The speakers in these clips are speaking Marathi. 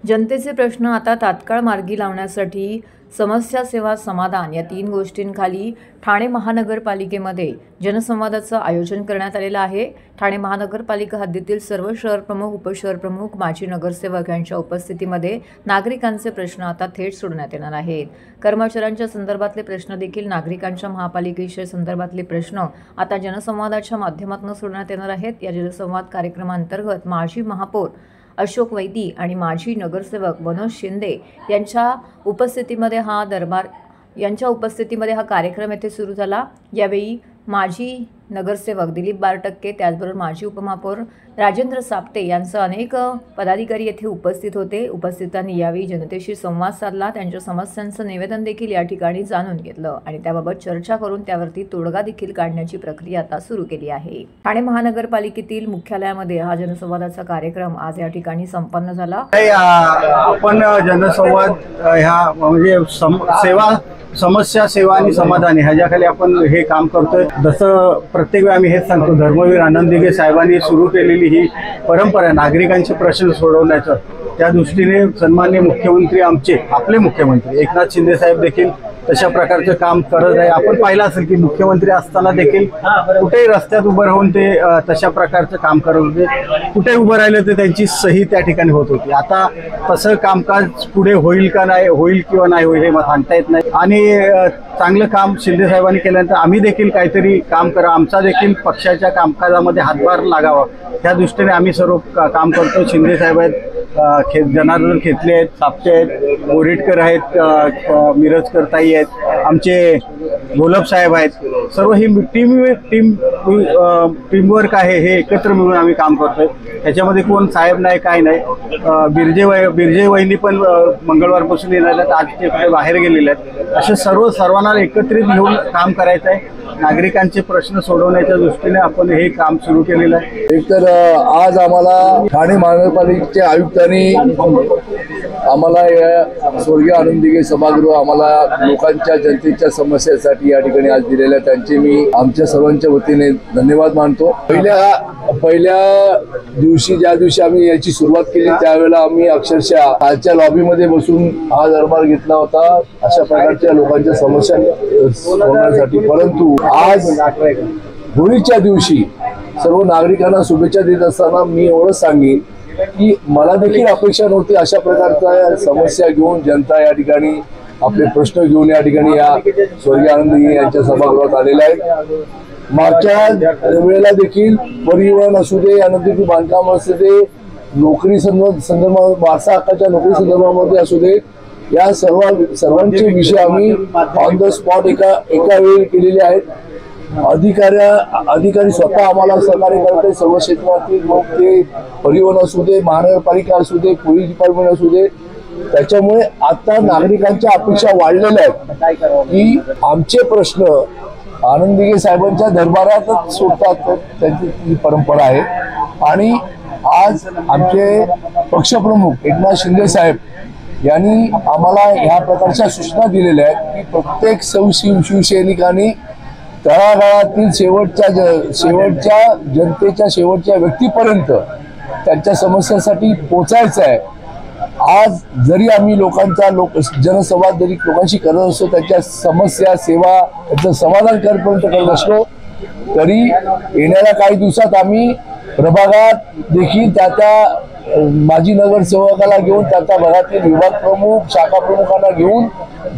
जनतेचे प्रश्न आता तात्काळ मार्गी लावण्यासाठी समस्या सेवा समाधान या 3 गोष्टींखाली ठाणे महानगरपालिकेमध्ये जनसंवादाचं आयोजन करण्यात आलेलं आहे। ठाणे महानगरपालिका हद्दीतील सर्व शहर प्रमुख, उपशहर प्रमुख, माजी नगरसेवक यांच्या उपस्थितीमध्ये नागरिकांचे प्रश्न आता थेट सोडवण्यात येणार आहेत। कर्मचाऱ्यांच्या संदर्भातले प्रश्न देखील नागरिकांच्या महापालिकेच्या संदर्भातले प्रश्न आता जनसंवादाच्या माध्यमातून सोडवण्यात येणार आहेत। या जनसंवाद कार्यक्रमांतर्गत माजी महापौर अशोक वैदी आणि माजी नगरसेवक मनोज शिंदे यांच्या उपस्थितीमध्ये हा कार्यक्रम येथे सुरू झाला। यावेळी माजी नगरसेवक दिलीप बारटक्के, त्याचबरोबर माजी उपमहापौर राजेंद्र साप्ते यांसह अनेक पदाधिकारी येथे उपस्थित होते। उपस्थितांनी यावेळी जनतेशी संवाद साधला, त्यांच्या समस्यांचं निवेदन देखील या ठिकाणी जाणून घेतलं आणि त्याबाबत चर्चा करून त्यावरती तोडगा देखील काढण्याची प्रक्रिया आता सुरू केली आहे। ठाणे महानगरपालिकेतील मुख्यालयामध्ये हा जनसंवादाचा कार्यक्रम आज या ठिकाणी संपन्न झाला। आपण जनसंवाद ह्या म्हणजे समस्या सेवा आणि समाधान ह्याच्याखाली आपण हे काम करतोय। जसं प्रत्येक वेळी आम्ही हेच सांगतो, धर्मवीर आनंद दिघे साहेबांनी सुरू केलेली ही परंपरा नागरिकांचे प्रश्न सोडवण्याचं, त्या दृष्टीने सन्माननीय मुख्यमंत्री आपले मुख्यमंत्री एकनाथ शिंदे साहेब देखील तशा प्रकारचं काम करत आहे। आपण पाहिलं असेल की मुख्यमंत्री असताना देखील कुठेही रस्त्यात उभं राहून ते तशा प्रकारचं काम करत होते, कुठे उभं राहिलं तर त्यांची सही त्या ठिकाणी होत होती। आता तसं कामकाज पुढे होईल किंवा नाही होईल हे सांगता येत नाही। आणि चांगलं काम शिंदे साहेबांनी केल्यानंतर आम्ही देखील काहीतरी काम करा, आमचा देखील पक्षाच्या कामकाजामध्ये हातभार लागावा त्या दृष्टीने आम्ही सर्व काम करतो। शिंदे साहेब आहेत, जनार्दन खेतले आहेत, साप्ते आहेत, बोरीटकर आहेत, मिरजकर ताई आहेत, आमचे गोलब साहेब आहेत, सर्व ही टीमवर्क आहे। हे एकत्र मिळून आम्ही काम करतोय, त्याच्यामध्ये कोण साहेब नाही काय नाही। बिरजे वहिनी पण मंगळवारपासून येणार आहेत, आज ते पुढे बाहेर गेलेले आहेत। असे सर्वांना एकत्रित घेऊन काम करायचं आहे। नागरिकांचे प्रश्न सोडवण्याच्या दृष्टीने आपण हे काम सुरू केलेलं आहे। एकतर आज आम्हाला ठाणे महानगरपालिकेच्या आयुक्तांनी आम्हाला या स्वर्गीय आनंद दिघे सभागृह आम्हाला लोकांच्या जनतेच्या समस्यासाठी या ठिकाणी आज दिलेल्या, त्यांचे मी आमच्या सर्वांच्या वतीने धन्यवाद मानतो। पहिल्या दिवशी ज्या दिवशी आम्ही याची सुरुवात केली त्यावेळेला आम्ही अक्षरशः कालच्या लॉबीमध्ये बसून हा दरबार घेतला होता अशा प्रकारच्या लोकांच्या समस्या सोडवण्यासाठी। परंतु आज होळीच्या दिवशी सर्व नागरिकांना शुभेच्छा देत असताना मी एवढंच सांगेन की मला देखील अपेक्षा नव्हती अशा प्रकारच्या समस्या घेऊन जनता या ठिकाणी आपले प्रश्न घेऊन या ठिकाणी या स्वर्गीय आनंद दिघे यांच्या सभागृहात आलेला आहे। मागच्या वेळेला देखील परिवहन असू दे, यानंतर बांधकाम असू दे, नोकरी संदर्भात, वारसा हक्काच्या नोकरी संदर्भामध्ये असू दे, या सर्वांचे विषय आम्ही ऑन द स्पॉट एका वेळी केलेले आहेत। अधिकारी स्वतः आम्हाला सहकार्य करते, सर्व क्षेत्रातील लोक, ते परिवहन असू दे, महानगरपालिका असू दे, पोलीस डिपार्टमेंट असू दे। त्याच्यामुळे आता नागरिकांच्या अपेक्षा वाढलेल्या आहेत की आमचे प्रश्न आनंद दिघे साहेबांच्या दरबारातच सुटतात, त्यांची ती परंपरा आहे। आणि आज आमचे पक्षप्रमुख एकनाथ शिंदे साहेब यांनी आम्हाला ह्या प्रकारच्या सूचना दिलेल्या आहेत की प्रत्येक शिवसैनिकांनी तळागाळातील शेवटच्या जनतेच्या शेवटच्या व्यक्तीपर्यंत त्यांच्या समस्यासाठी पोचायचं आहे। आज जरी आम्ही जनसंवाद जरी लोकांशी करत असतो, त्यांच्या समस्या सेवा त्यांचं समाधान करत असलो तरी येणाऱ्या काही दिवसात आम्ही प्रभागात देखील त्या माजी नगरसेवकाला घेऊन, त्या भागातील विभाग प्रमुख, शाखा प्रमुखांना घेऊन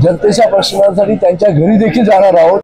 जनतेच्या प्रश्नांसाठी त्यांच्या घरी देखील जाणार आहोत।